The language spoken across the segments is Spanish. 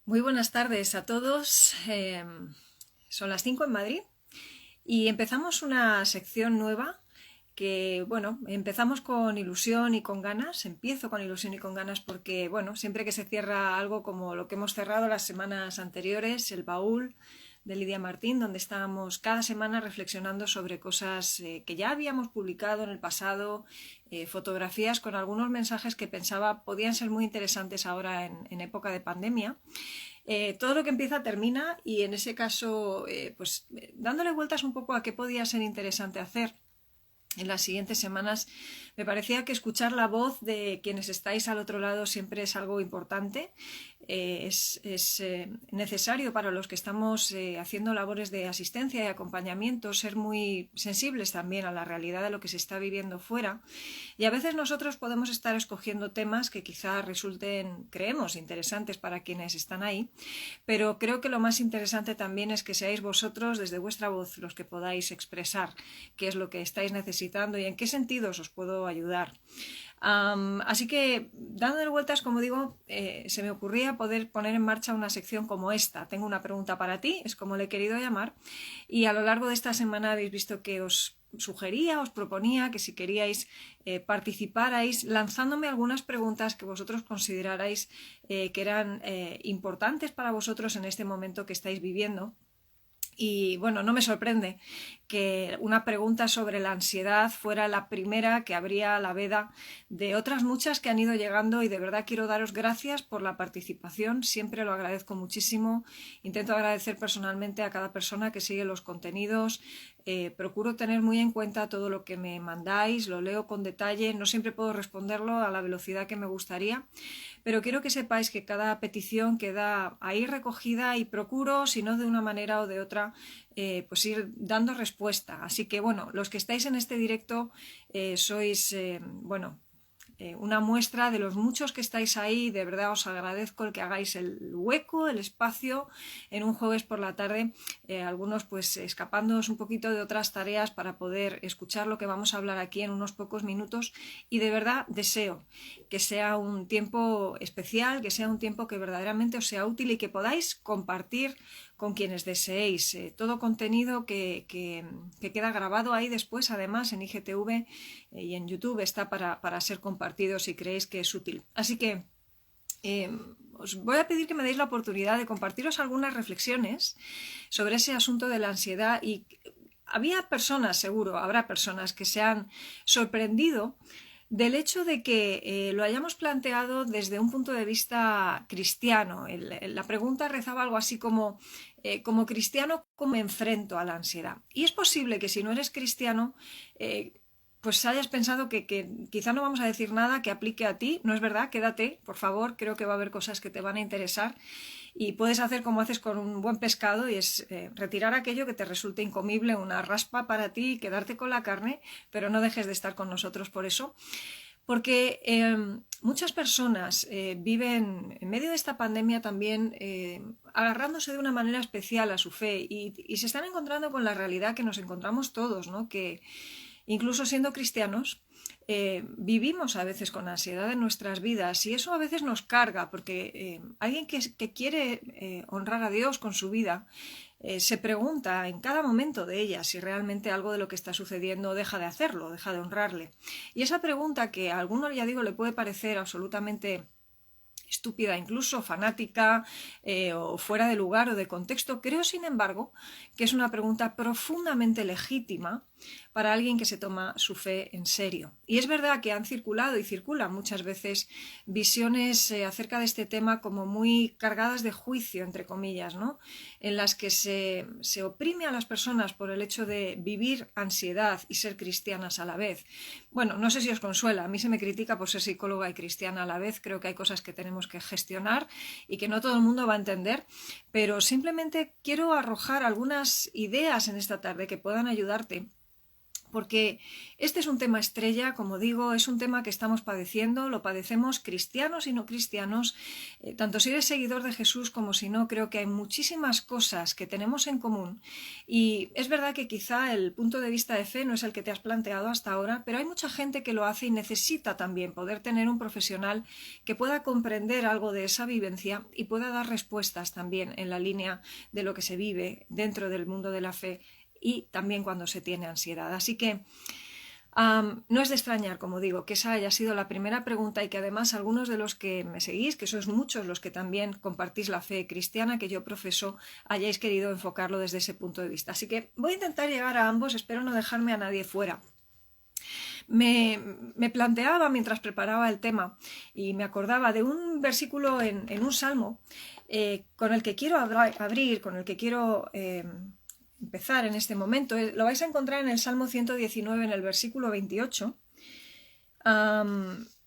Muy buenas tardes a todos. Son las 5 en Madrid y empezamos una sección nueva que, bueno, empezamos con ilusión y con ganas. Empiezo con ilusión y con ganas porque, bueno, siempre que se cierra algo como lo que hemos cerrado las semanas anteriores, el baúl de Lidia Martín, donde estábamos cada semana reflexionando sobre cosas que ya habíamos publicado en el pasado, fotografías con algunos mensajes que pensaba podían ser muy interesantes ahora en época de pandemia. Todo lo que empieza termina y en ese caso, dándole vueltas un poco a qué podía ser interesante hacer en las siguientes semanas, me parecía que escuchar la voz de quienes estáis al otro lado siempre es algo importante. Es necesario para los que estamos haciendo labores de asistencia y acompañamiento ser muy sensibles también a la realidad de lo que se está viviendo fuera, y a veces nosotros podemos estar escogiendo temas que quizá resulten, creemos, interesantes para quienes están ahí, pero creo que lo más interesante también es que seáis vosotros desde vuestra voz los que podáis expresar qué es lo que estáis necesitando y en qué sentidos os puedo ayudar. Así que, dándole vueltas, como digo, se me ocurría poder poner en marcha una sección como esta. Tengo una pregunta para ti, es como le he querido llamar, y a lo largo de esta semana habéis visto que os sugería, os proponía que si queríais participarais lanzándome algunas preguntas que vosotros considerarais que eran importantes para vosotros en este momento que estáis viviendo. Y bueno, no me sorprende que una pregunta sobre la ansiedad fuera la primera que abría la veda de otras muchas que han ido llegando, y de verdad quiero daros gracias por la participación, siempre lo agradezco muchísimo. Intento agradecer personalmente a cada persona que sigue los contenidos. Procuro tener muy en cuenta todo lo que me mandáis, lo leo con detalle, no siempre puedo responderlo a la velocidad que me gustaría, pero quiero que sepáis que cada petición queda ahí recogida y procuro, si no de una manera o de otra, pues ir dando respuesta. Así que bueno, los que estáis en este directo sois, una muestra de los muchos que estáis ahí. De verdad os agradezco el que hagáis el hueco, el espacio en un jueves por la tarde, algunos pues escapándoos un poquito de otras tareas para poder escuchar lo que vamos a hablar aquí en unos pocos minutos. Y de verdad deseo que sea un tiempo especial, que sea un tiempo que verdaderamente os sea útil y que podáis compartir con quienes deseéis. Todo contenido que queda grabado ahí después, además en IGTV y en YouTube, está para ser compartido si creéis que es útil. Así que os voy a pedir que me deis la oportunidad de compartiros algunas reflexiones sobre ese asunto de la ansiedad. Y había personas, seguro, habrá personas que se han sorprendido del hecho de que lo hayamos planteado desde un punto de vista cristiano. La pregunta rezaba algo así como cristiano, ¿cómo me enfrento a la ansiedad? Y es posible que si no eres cristiano, pues hayas pensado que quizá no vamos a decir nada que aplique a ti. No es verdad, quédate, por favor, creo que va a haber cosas que te van a interesar. Y puedes hacer como haces con un buen pescado, y es retirar aquello que te resulte incomible, una raspa para ti, y quedarte con la carne, pero no dejes de estar con nosotros por eso. Porque muchas personas viven en medio de esta pandemia también agarrándose de una manera especial a su fe, y se están encontrando con la realidad que nos encontramos todos, ¿no? Que incluso siendo cristianos, vivimos a veces con ansiedad en nuestras vidas, y eso a veces nos carga porque alguien que quiere honrar a Dios con su vida se pregunta en cada momento de ella si realmente algo de lo que está sucediendo deja de hacerlo, deja de honrarle. Y esa pregunta, que a algunos, ya digo, le puede parecer absolutamente estúpida, incluso fanática, o fuera de lugar o de contexto, creo sin embargo que es una pregunta profundamente legítima para alguien que se toma su fe en serio. Y es verdad que han circulado y circulan muchas veces visiones acerca de este tema como muy cargadas de juicio, entre comillas, ¿no? En las que se oprime a las personas por el hecho de vivir ansiedad y ser cristianas a la vez. Bueno, no sé si os consuela, a mí se me critica por ser psicóloga y cristiana a la vez. Creo que hay cosas que tenemos que gestionar y que no todo el mundo va a entender, pero simplemente quiero arrojar algunas ideas en esta tarde que puedan ayudarte porque este es un tema estrella, como digo, es un tema que estamos padeciendo, lo padecemos cristianos y no cristianos, tanto si eres seguidor de Jesús como si no, creo que hay muchísimas cosas que tenemos en común y es verdad que quizá el punto de vista de fe no es el que te has planteado hasta ahora, pero hay mucha gente que lo hace y necesita también poder tener un profesional que pueda comprender algo de esa vivencia y pueda dar respuestas también en la línea de lo que se vive dentro del mundo de la fe y también cuando se tiene ansiedad. Así que no es de extrañar, como digo, que esa haya sido la primera pregunta y que además algunos de los que me seguís, que sois muchos los que también compartís la fe cristiana que yo profeso, hayáis querido enfocarlo desde ese punto de vista. Así que voy a intentar llegar a ambos, espero no dejarme a nadie fuera. Me planteaba mientras preparaba el tema y me acordaba de un versículo en un salmo con el que quiero abrir, con el que quiero empezar en este momento. Lo vais a encontrar en el Salmo 119, en el versículo 28.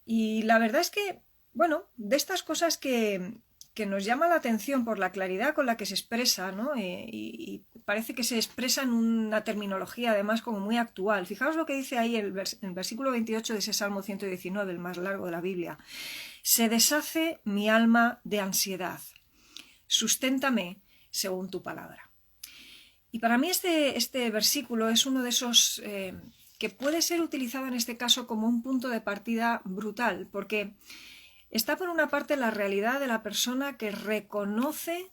Y la verdad es que, bueno, de estas cosas que nos llama la atención por la claridad con la que se expresa, ¿no? Y parece que se expresa en una terminología además como muy actual. Fijaos lo que dice ahí el versículo 28 de ese Salmo 119, el más largo de la Biblia. Se deshace mi alma de ansiedad. Susténtame según tu palabra. Y para mí este versículo es uno de esos que puede ser utilizado en este caso como un punto de partida brutal, porque está por una parte la realidad de la persona que reconoce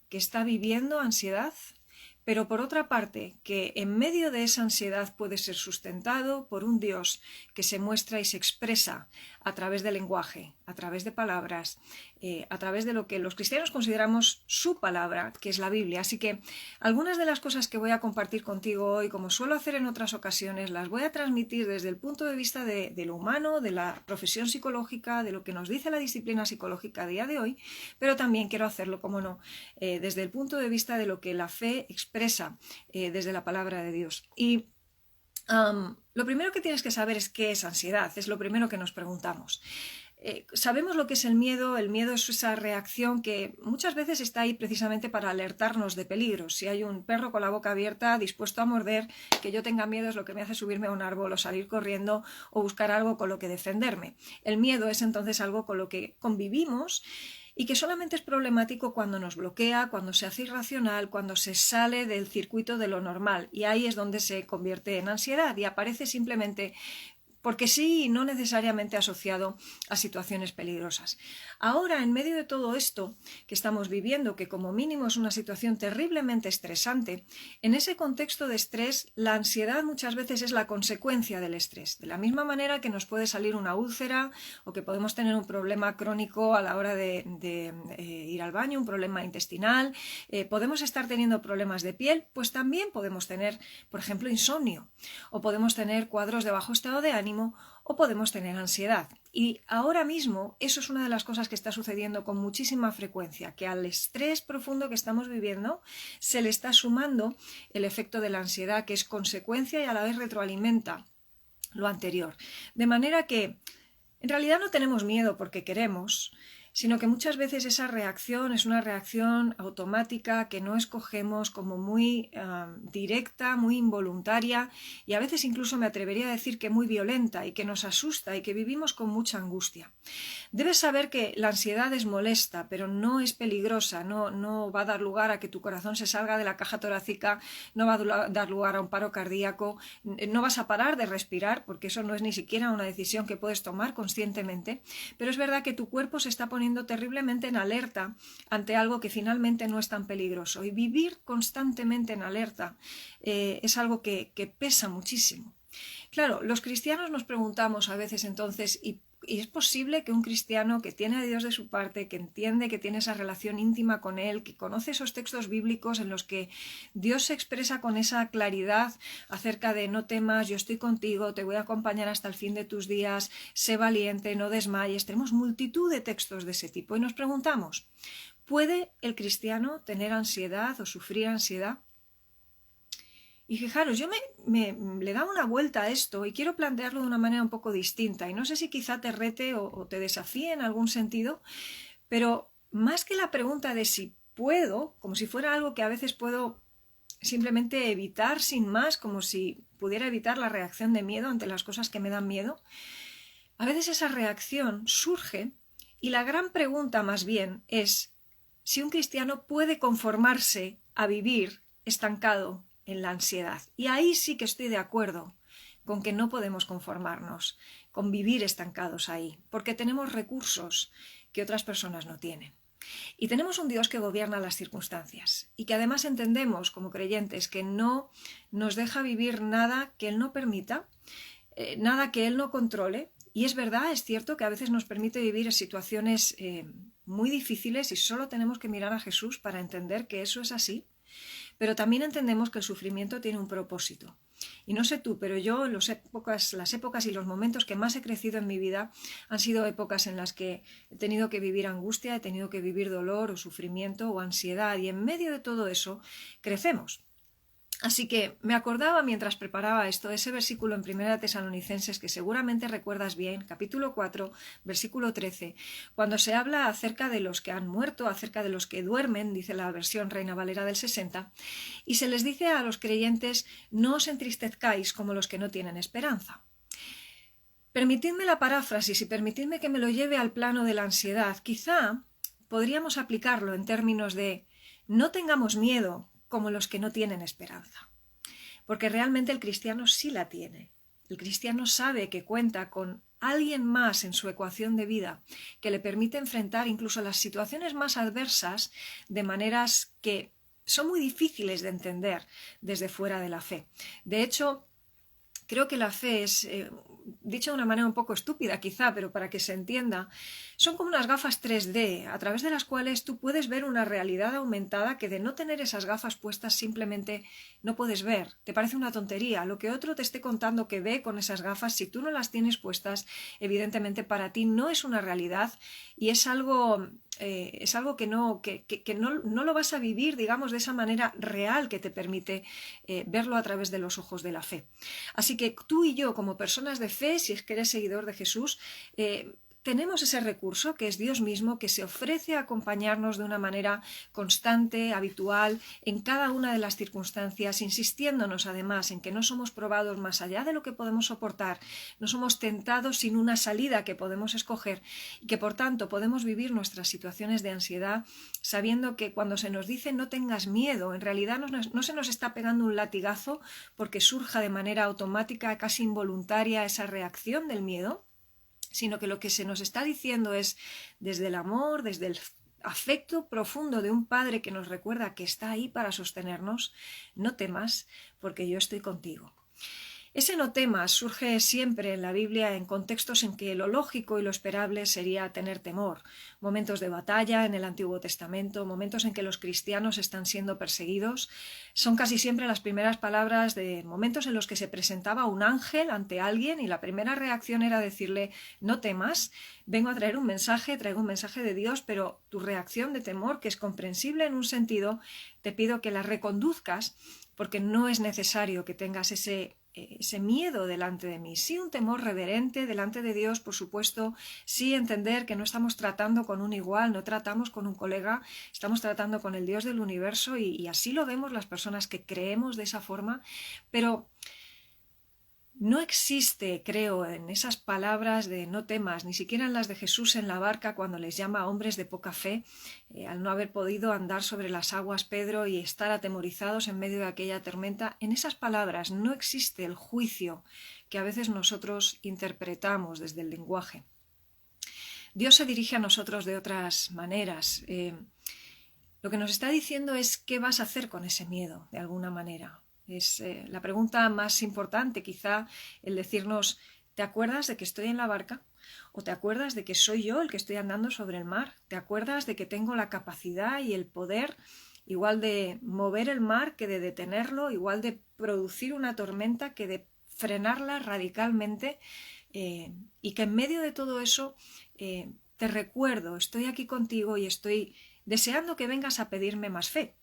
que está viviendo ansiedad, pero por otra parte que en medio de esa ansiedad puede ser sustentado por un Dios que se muestra y se expresa a través del lenguaje, a través de palabras, a través de lo que los cristianos consideramos su palabra, que es la Biblia. Así que algunas de las cosas que voy a compartir contigo hoy, como suelo hacer en otras ocasiones, las voy a transmitir desde el punto de vista de lo humano, de la profesión psicológica, de lo que nos dice la disciplina psicológica a día de hoy, pero también quiero hacerlo, como no, desde el punto de vista de lo que la fe expresa desde la palabra de Dios. Y lo primero que tienes que saber es qué es ansiedad, es lo primero que nos preguntamos. Sabemos lo que es el miedo es esa reacción que muchas veces está ahí precisamente para alertarnos de peligros. Si hay un perro con la boca abierta dispuesto a morder, que yo tenga miedo es lo que me hace subirme a un árbol o salir corriendo o buscar algo con lo que defenderme. El miedo es entonces algo con lo que convivimos y que solamente es problemático cuando nos bloquea, cuando se hace irracional, cuando se sale del circuito de lo normal, y ahí es donde se convierte en ansiedad y aparece simplemente porque sí y no necesariamente asociado a situaciones peligrosas. Ahora, en medio de todo esto que estamos viviendo, que como mínimo es una situación terriblemente estresante, en ese contexto de estrés, la ansiedad muchas veces es la consecuencia del estrés. De la misma manera que nos puede salir una úlcera o que podemos tener un problema crónico a la hora de ir al baño, un problema intestinal, podemos estar teniendo problemas de piel, pues también podemos tener, por ejemplo, insomnio, o podemos tener cuadros de bajo estado de ánimo, o podemos tener ansiedad. Y ahora mismo eso es una de las cosas que está sucediendo con muchísima frecuencia, que al estrés profundo que estamos viviendo se le está sumando el efecto de la ansiedad, que es consecuencia y a la vez retroalimenta lo anterior. De manera que en realidad no tenemos miedo porque queremos, sino que muchas veces esa reacción es una reacción automática que no escogemos, como muy directa, muy involuntaria y a veces incluso me atrevería a decir que muy violenta y que nos asusta y que vivimos con mucha angustia. Debes saber que la ansiedad es molesta, pero no es peligrosa, no va a dar lugar a que tu corazón se salga de la caja torácica, no va a dar lugar a un paro cardíaco, no vas a parar de respirar, porque eso no es ni siquiera una decisión que puedes tomar conscientemente, pero es verdad que tu cuerpo se está poniendo terriblemente en alerta ante algo que finalmente no es tan peligroso. Y vivir constantemente en alerta es algo que pesa muchísimo. Claro, los cristianos nos preguntamos a veces entonces, ¿y es posible que un cristiano que tiene a Dios de su parte, que entiende que tiene esa relación íntima con Él, que conoce esos textos bíblicos en los que Dios se expresa con esa claridad acerca de no temas, yo estoy contigo, te voy a acompañar hasta el fin de tus días, sé valiente, no desmayes? Tenemos multitud de textos de ese tipo y nos preguntamos, ¿puede el cristiano tener ansiedad o sufrir ansiedad? Y fijaros, yo le daba una vuelta a esto y quiero plantearlo de una manera un poco distinta. Y no sé si quizá te rete o te desafíe en algún sentido, pero más que la pregunta de si puedo, como si fuera algo que a veces puedo simplemente evitar sin más, como si pudiera evitar la reacción de miedo ante las cosas que me dan miedo. A veces esa reacción surge y la gran pregunta más bien es si un cristiano puede conformarse a vivir estancado en la ansiedad. Y ahí sí que estoy de acuerdo con que no podemos conformarnos con vivir estancados ahí, porque tenemos recursos que otras personas no tienen. Y tenemos un Dios que gobierna las circunstancias y que además entendemos como creyentes que no nos deja vivir nada que Él no permita, nada que Él no controle. Y es verdad, es cierto que a veces nos permite vivir en situaciones muy difíciles y solo tenemos que mirar a Jesús para entender que eso es así. Pero también entendemos que el sufrimiento tiene un propósito. Y no sé tú, pero yo las épocas y los momentos que más he crecido en mi vida han sido épocas en las que he tenido que vivir angustia, he tenido que vivir dolor o sufrimiento o ansiedad, y en medio de todo eso crecemos. Así que me acordaba mientras preparaba esto ese versículo en 1 Tesalonicenses que seguramente recuerdas bien, capítulo 4, versículo 13, cuando se habla acerca de los que han muerto, acerca de los que duermen, dice la versión Reina Valera del 60, y se les dice a los creyentes: no os entristezcáis como los que no tienen esperanza. Permitidme la paráfrasis y permitidme que me lo lleve al plano de la ansiedad. Quizá podríamos aplicarlo en términos de no tengamos miedo como los que no tienen esperanza. Porque realmente el cristiano sí la tiene. El cristiano sabe que cuenta con alguien más en su ecuación de vida que le permite enfrentar incluso las situaciones más adversas de maneras que son muy difíciles de entender desde fuera de la fe. De hecho, creo que la fe es, dicho de una manera un poco estúpida quizá, pero para que se entienda, son como unas gafas 3D a través de las cuales tú puedes ver una realidad aumentada que de no tener esas gafas puestas simplemente no puedes ver. Te parece una tontería. Lo que otro te esté contando que ve con esas gafas, si tú no las tienes puestas, evidentemente para ti no es una realidad y es algo que no lo vas a vivir, digamos, de esa manera real que te permite verlo a través de los ojos de la fe. Así que tú y yo, como personas de fe, si es que eres seguidor de Jesús, tenemos ese recurso que es Dios mismo, que se ofrece a acompañarnos de una manera constante, habitual, en cada una de las circunstancias, insistiéndonos además en que no somos probados más allá de lo que podemos soportar, no somos tentados sin una salida que podemos escoger y que por tanto podemos vivir nuestras situaciones de ansiedad sabiendo que cuando se nos dice no tengas miedo, en realidad no se nos está pegando un latigazo porque surja de manera automática, casi involuntaria, esa reacción del miedo, sino que lo que se nos está diciendo es desde el amor, desde el afecto profundo de un padre que nos recuerda que está ahí para sostenernos: no temas, porque yo estoy contigo. Ese no temas surge siempre en la Biblia en contextos en que lo lógico y lo esperable sería tener temor. Momentos de batalla en el Antiguo Testamento, momentos en que los cristianos están siendo perseguidos, son casi siempre las primeras palabras de momentos en los que se presentaba un ángel ante alguien y la primera reacción era decirle: no temas, vengo a traer un mensaje, traigo un mensaje de Dios, pero tu reacción de temor, que es comprensible en un sentido, te pido que la reconduzcas porque no es necesario que tengas ese miedo delante de mí. Sí, un temor reverente delante de Dios, por supuesto, sí entender que no estamos tratando con un igual, no tratamos con un colega, estamos tratando con el Dios del universo y así lo vemos las personas que creemos de esa forma, pero no existe, creo, en esas palabras de no temas, ni siquiera en las de Jesús en la barca cuando les llama a hombres de poca fe, al no haber podido andar sobre las aguas Pedro y estar atemorizados en medio de aquella tormenta. En esas palabras no existe el juicio que a veces nosotros interpretamos desde el lenguaje. Dios se dirige a nosotros de otras maneras. Lo que nos está diciendo es qué vas a hacer con ese miedo, de alguna manera. Es la pregunta más importante, quizá, el decirnos: ¿te acuerdas de que estoy en la barca? ¿O te acuerdas de que soy yo el que estoy andando sobre el mar? ¿Te acuerdas de que tengo la capacidad y el poder igual de mover el mar que de detenerlo, igual de producir una tormenta que de frenarla radicalmente? Y que en medio de todo eso te recuerdo, estoy aquí contigo y estoy deseando que vengas a pedirme más fe.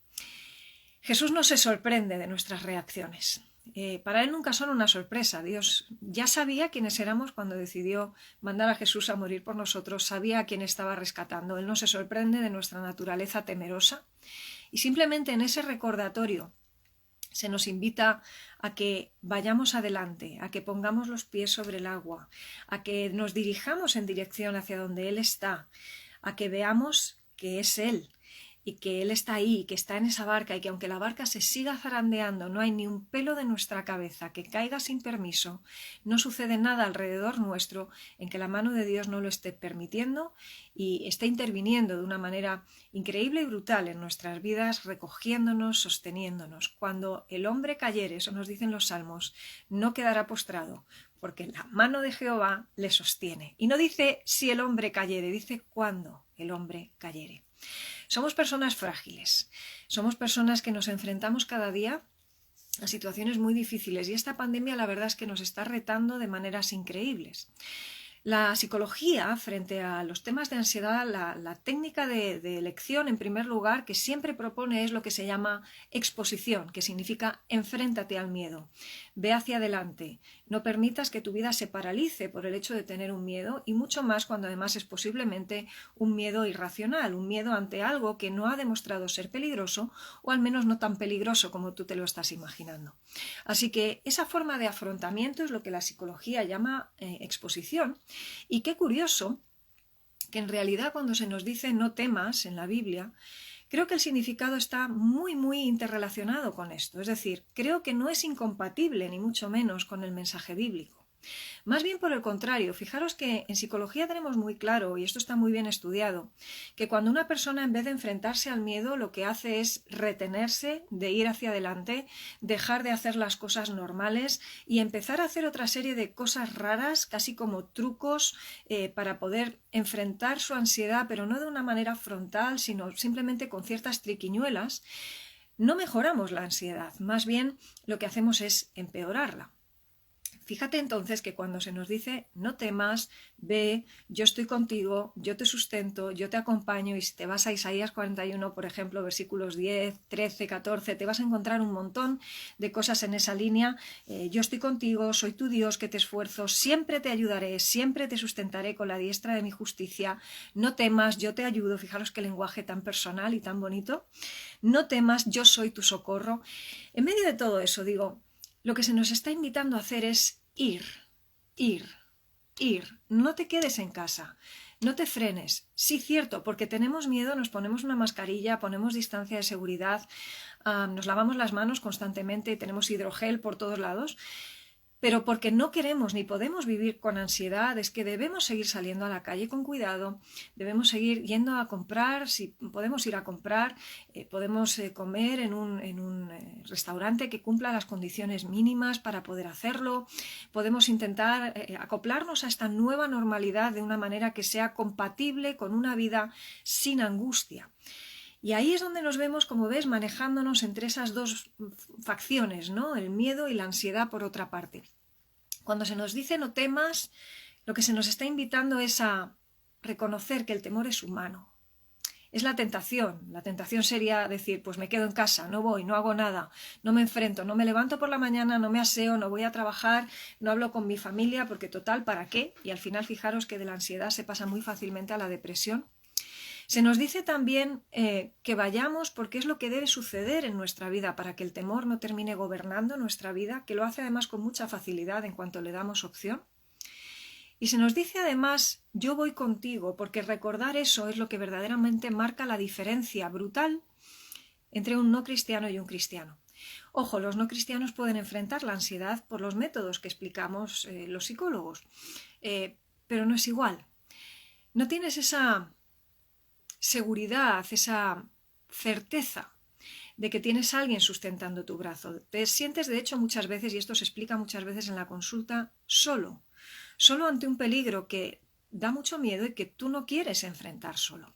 Jesús no se sorprende de nuestras reacciones. Para él nunca son una sorpresa. Dios ya sabía quiénes éramos cuando decidió mandar a Jesús a morir por nosotros, sabía a quién estaba rescatando. Él no se sorprende de nuestra naturaleza temerosa y simplemente en ese recordatorio Se nos invita a que vayamos adelante, a que pongamos los pies sobre el agua, a que nos dirijamos en dirección hacia donde Él está, a que veamos que es Él y que Él está ahí, que está en esa barca y que aunque la barca se siga zarandeando, no hay ni un pelo de nuestra cabeza que caiga sin permiso, no sucede nada alrededor nuestro en que la mano de Dios no lo esté permitiendo y esté interviniendo de una manera increíble y brutal en nuestras vidas, recogiéndonos, sosteniéndonos. Cuando el hombre cayere, eso nos dicen los salmos, no quedará postrado, porque la mano de Jehová le sostiene. Y no dice si el hombre cayere, dice cuando el hombre cayere. Somos personas frágiles, somos personas que nos enfrentamos cada día a situaciones muy difíciles y esta pandemia la verdad es que nos está retando de maneras increíbles. La psicología, frente a los temas de ansiedad, la técnica de elección, en primer lugar, que siempre propone es lo que se llama exposición, que significa enfréntate al miedo, ve hacia adelante, no permitas que tu vida se paralice por el hecho de tener un miedo y mucho más cuando además es posiblemente un miedo irracional, un miedo ante algo que no ha demostrado ser peligroso o al menos no tan peligroso como tú te lo estás imaginando. Así que esa forma de afrontamiento es lo que la psicología llama exposición. Y qué curioso que en realidad cuando se nos dice no temas en la Biblia, creo que el significado está muy interrelacionado con esto. Es decir, creo que no es incompatible ni mucho menos con el mensaje bíblico. Más bien por el contrario, fijaros que en psicología tenemos muy claro, y esto está muy bien estudiado, que cuando una persona en vez de enfrentarse al miedo lo que hace es retenerse, de ir hacia adelante, dejar de hacer las cosas normales y empezar a hacer otra serie de cosas raras, casi como trucos para poder enfrentar su ansiedad, pero no de una manera frontal, sino simplemente con ciertas triquiñuelas, no mejoramos la ansiedad, más bien lo que hacemos es empeorarla. Fíjate entonces que cuando se nos dice no temas, ve, yo estoy contigo, yo te sustento, yo te acompaño y si te vas a Isaías 41, por ejemplo, versículos 10, 13, 14, te vas a encontrar un montón de cosas en esa línea. Yo estoy contigo, soy tu Dios que te esfuerzo, siempre te ayudaré, siempre te sustentaré con la diestra de mi justicia. No temas, yo te ayudo. Fijaros qué lenguaje tan personal y tan bonito. No temas, yo soy tu socorro. En medio de todo eso, digo, lo que se nos está invitando a hacer es ir. No te quedes en casa, no te frenes. Sí, cierto, porque tenemos miedo, nos ponemos una mascarilla, ponemos distancia de seguridad, nos lavamos las manos constantemente, tenemos hidrogel por todos lados, pero porque no queremos ni podemos vivir con ansiedad, es que debemos seguir saliendo a la calle con cuidado, debemos seguir yendo a comprar, si podemos ir a comprar, podemos comer en un restaurante que cumpla las condiciones mínimas para poder hacerlo, podemos intentar acoplarnos a esta nueva normalidad de una manera que sea compatible con una vida sin angustia. Y ahí es donde nos vemos, como ves, manejándonos entre esas dos facciones, ¿no? El miedo y la ansiedad por otra parte. Cuando se nos dice no temas, lo que se nos está invitando es a reconocer que el temor es humano. Es la tentación. La tentación sería decir, pues me quedo en casa, no voy, no hago nada, no me enfrento, no me levanto por la mañana, no me aseo, no voy a trabajar, no hablo con mi familia, porque total, ¿para qué? Y al final fijaros que de la ansiedad se pasa muy fácilmente a la depresión. Se nos dice también que vayamos porque es lo que debe suceder en nuestra vida para que el temor no termine gobernando nuestra vida, que lo hace además con mucha facilidad en cuanto le damos opción. Y se nos dice además, yo voy contigo, porque recordar eso es lo que verdaderamente marca la diferencia brutal entre un no cristiano y un cristiano. Ojo, los no cristianos pueden enfrentar la ansiedad por los métodos que explicamos los psicólogos, pero no es igual. No tienes esa seguridad, esa certeza de que tienes a alguien sustentando tu brazo. Te sientes, de hecho, muchas veces, y esto se explica muchas veces en la consulta, solo ante un peligro que da mucho miedo y que tú no quieres enfrentar solo.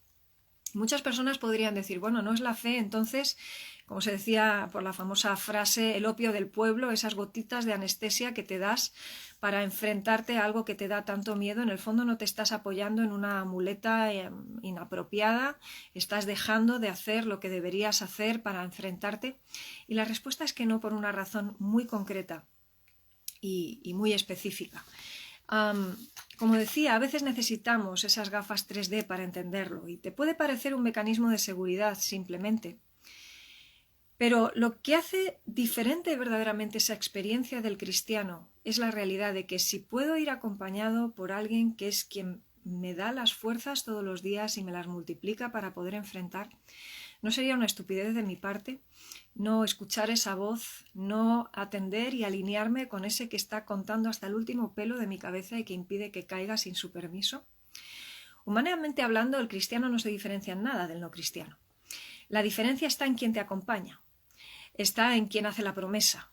Muchas personas podrían decir, bueno, no es la fe, entonces, como se decía por la famosa frase, el opio del pueblo, esas gotitas de anestesia que te das para enfrentarte a algo que te da tanto miedo, en el fondo no te estás apoyando en una muleta inapropiada, estás dejando de hacer lo que deberías hacer para enfrentarte. Y la respuesta es que no, por una razón muy concreta y muy específica. Como decía, a veces necesitamos esas gafas 3D para entenderlo y te puede parecer un mecanismo de seguridad simplemente. Pero lo que hace diferente verdaderamente esa experiencia del cristiano es la realidad de que si puedo ir acompañado por alguien que es quien me da las fuerzas todos los días y me las multiplica para poder enfrentar, no sería una estupidez de mi parte no escuchar esa voz, no atender y alinearme con ese que está contando hasta el último pelo de mi cabeza y que impide que caiga sin su permiso. Humanamente hablando, el cristiano no se diferencia en nada del no cristiano. La diferencia está en quien te acompaña, está en quien hace la promesa.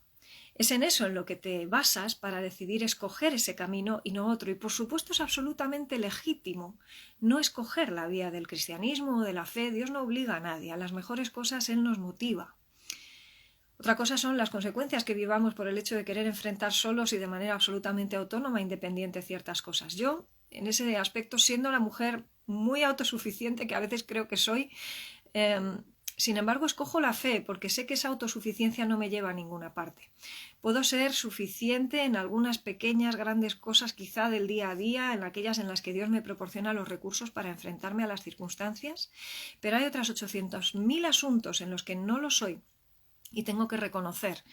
Es en eso en lo que te basas para decidir escoger ese camino y no otro. Y por supuesto es absolutamente legítimo no escoger la vía del cristianismo o de la fe. Dios no obliga a nadie. A las mejores cosas Él nos motiva. Otra cosa son las consecuencias que vivamos por el hecho de querer enfrentar solos y de manera absolutamente autónoma e independiente ciertas cosas. Yo, en ese aspecto, siendo la mujer muy autosuficiente que a veces creo que soy, sin embargo, escojo la fe porque sé que esa autosuficiencia no me lleva a ninguna parte. Puedo ser suficiente en algunas pequeñas, grandes cosas quizá del día a día, en aquellas en las que Dios me proporciona los recursos para enfrentarme a las circunstancias, pero hay otras 800.000 asuntos en los que no lo soy. Y tengo que reconocer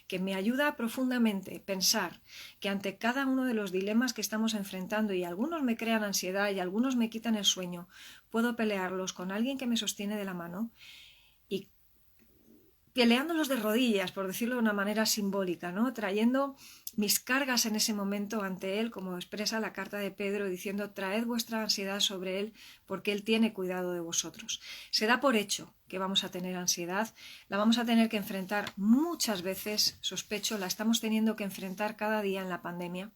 que me ayuda profundamente pensar que ante cada uno de los dilemas que estamos enfrentando, y algunos me crean ansiedad y algunos me quitan el sueño, puedo pelearlos con alguien que me sostiene de la mano y peleándolos de rodillas, por decirlo de una manera simbólica, ¿no? Trayendo mis cargas en ese momento ante Él, como expresa la carta de Pedro, diciendo: traed vuestra ansiedad sobre Él, porque Él tiene cuidado de vosotros. Se da por hecho que vamos a tener ansiedad, la vamos a tener que enfrentar muchas veces, sospecho, la estamos teniendo que enfrentar cada día en la pandemia,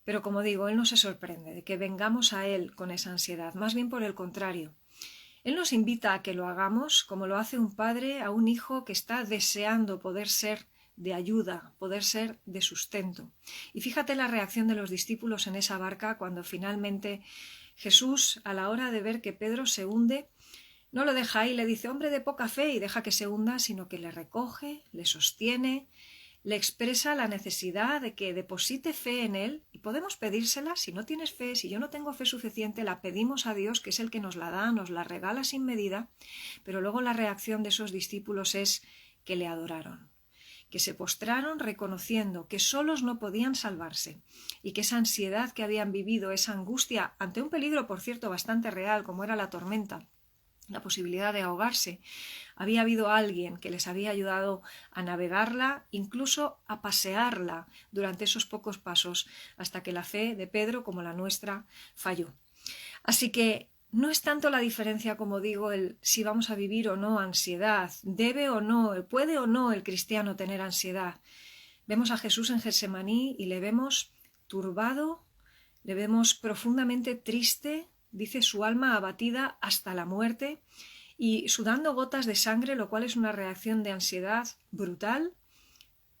pero como digo, Él no se sorprende de que vengamos a Él con esa ansiedad, más bien por el contrario. Él nos invita a que lo hagamos como lo hace un padre a un hijo que está deseando poder ser de ayuda, poder ser de sustento. Y fíjate la reacción de los discípulos en esa barca cuando finalmente Jesús, a la hora de ver que Pedro se hunde, no lo deja ahí, le dice: hombre de poca fe, y deja que se hunda, sino que le recoge, le sostiene, le expresa la necesidad de que deposite fe en Él, y podemos pedírsela. Si no tienes fe, si yo no tengo fe suficiente, la pedimos a Dios, que es el que nos la da, nos la regala sin medida, pero luego la reacción de esos discípulos es que le adoraron, que se postraron reconociendo que solos no podían salvarse y que esa ansiedad que habían vivido, esa angustia ante un peligro, por cierto, bastante real, como era la tormenta, la posibilidad de ahogarse, había habido alguien que les había ayudado a navegarla, incluso a pasearla durante esos pocos pasos, hasta que la fe de Pedro, como la nuestra, falló. Así que no es tanto la diferencia, como digo, el si vamos a vivir o no ansiedad, debe o no, puede o no el cristiano tener ansiedad. Vemos a Jesús en Getsemaní y le vemos turbado, le vemos profundamente triste, dice su alma abatida hasta la muerte y sudando gotas de sangre, lo cual es una reacción de ansiedad brutal.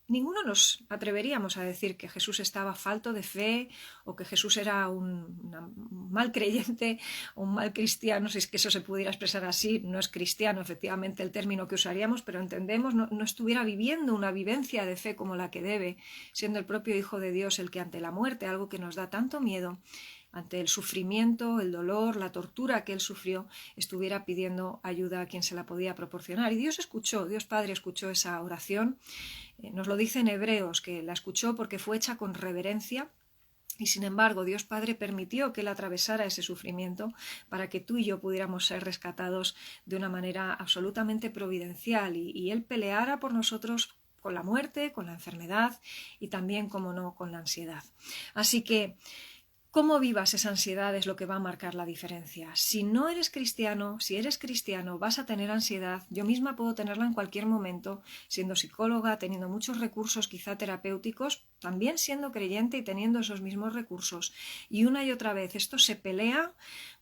Ninguno nos atreveríamos a decir que Jesús estaba falto de fe o que Jesús era un mal creyente o un mal cristiano, si es que eso se pudiera expresar así. No es cristiano efectivamente el término que usaríamos, pero entendemos, no estuviera viviendo una vivencia de fe como la que debe, siendo el propio Hijo de Dios el que ante la muerte, algo que nos da tanto miedo, ante el sufrimiento, el dolor, la tortura que él sufrió, estuviera pidiendo ayuda a quien se la podía proporcionar. Y Dios escuchó, Dios Padre escuchó esa oración. Nos lo dice en Hebreos, que la escuchó porque fue hecha con reverencia. Y sin embargo, Dios Padre permitió que él atravesara ese sufrimiento para que tú y yo pudiéramos ser rescatados de una manera absolutamente providencial. Y él peleara por nosotros con la muerte, con la enfermedad y también, como no, con la ansiedad. Así que cómo vivas esa ansiedad es lo que va a marcar la diferencia. Si no eres cristiano, si eres cristiano, vas a tener ansiedad. Yo misma puedo tenerla en cualquier momento, siendo psicóloga, teniendo muchos recursos quizá terapéuticos, también siendo creyente y teniendo esos mismos recursos. Y una y otra vez esto se pelea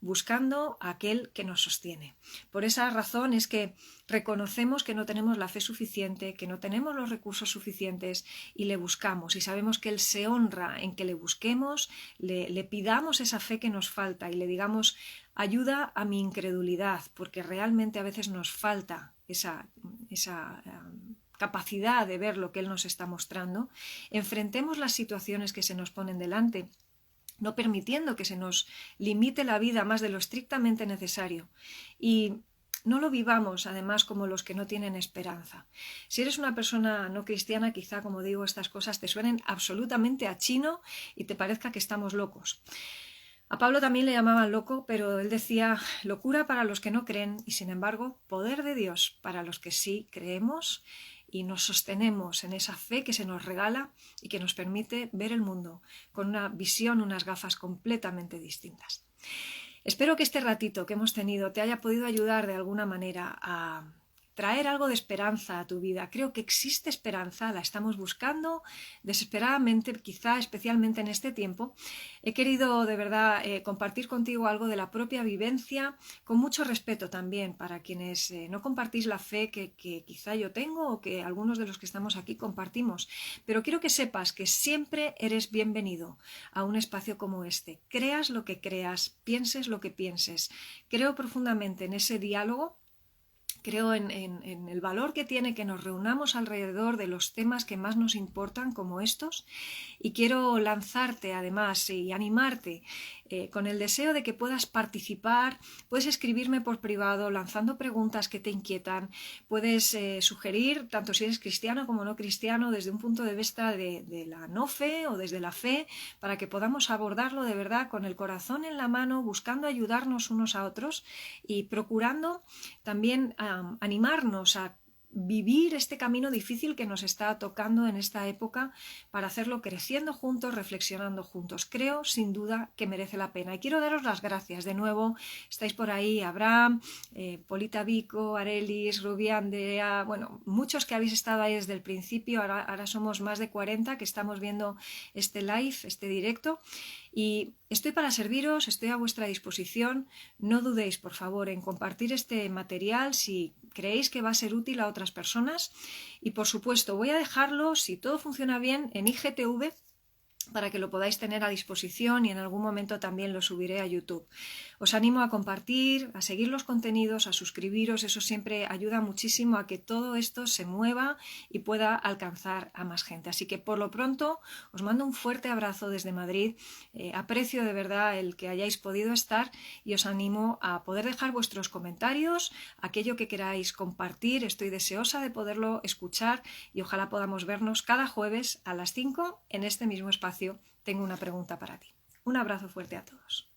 buscando a aquel que nos sostiene. Por esa razón es que reconocemos que no tenemos la fe suficiente, que no tenemos los recursos suficientes y le buscamos. Y sabemos que Él se honra en que le busquemos, le pidamos esa fe que nos falta y le digamos: ayuda a mi incredulidad, porque realmente a veces nos falta esa capacidad de ver lo que Él nos está mostrando. Enfrentemos las situaciones que se nos ponen delante, no permitiendo que se nos limite la vida más de lo estrictamente necesario. Y no lo vivamos además como los que no tienen esperanza. Si eres una persona no cristiana, quizá, como digo, estas cosas te suenen absolutamente a chino y te parezca que estamos locos. A Pablo también le llamaban loco, pero él decía locura para los que no creen y, sin embargo, poder de Dios para los que sí creemos y nos sostenemos en esa fe que se nos regala y que nos permite ver el mundo con una visión, unas gafas completamente distintas. Espero que este ratito que hemos tenido te haya podido ayudar de alguna manera a traer algo de esperanza a tu vida. Creo que existe esperanza, la estamos buscando desesperadamente, quizá especialmente en este tiempo. He querido de verdad compartir contigo algo de la propia vivencia, con mucho respeto también para quienes no compartís la fe que quizá yo tengo o que algunos de los que estamos aquí compartimos. Pero quiero que sepas que siempre eres bienvenido a un espacio como este. Creas lo que creas, pienses lo que pienses. Creo profundamente en ese diálogo. Creo en el valor que tiene que nos reunamos alrededor de los temas que más nos importan como estos, y quiero lanzarte además y animarte con el deseo de que puedas participar. Puedes escribirme por privado lanzando preguntas que te inquietan, puedes sugerir, tanto si eres cristiano como no cristiano, desde un punto de vista de la no fe o desde la fe, para que podamos abordarlo de verdad con el corazón en la mano, buscando ayudarnos unos a otros y procurando también animarnos a vivir este camino difícil que nos está tocando en esta época, para hacerlo creciendo juntos, reflexionando juntos. Creo sin duda que merece la pena y quiero daros las gracias de nuevo. Estáis por ahí, Abraham, Polita Vico, Arelis, Rubí, Andrea, bueno, muchos que habéis estado ahí desde el principio. Ahora somos más de 40 que estamos viendo este live, este directo, y estoy para serviros, estoy a vuestra disposición. No dudéis, por favor, en compartir este material si creéis que va a ser útil a otras personas. Y por supuesto, voy a dejarlo, si todo funciona bien, en IGTV, para que lo podáis tener a disposición, y en algún momento también lo subiré a YouTube. Os animo a compartir, a seguir los contenidos, a suscribiros. Eso siempre ayuda muchísimo a que todo esto se mueva y pueda alcanzar a más gente. Así que por lo pronto os mando un fuerte abrazo desde Madrid. Aprecio de verdad el que hayáis podido estar y os animo a poder dejar vuestros comentarios, aquello que queráis compartir. Estoy deseosa de poderlo escuchar y ojalá podamos vernos cada jueves a las 5 en este mismo espacio. Tengo una pregunta para ti. Un abrazo fuerte a todos.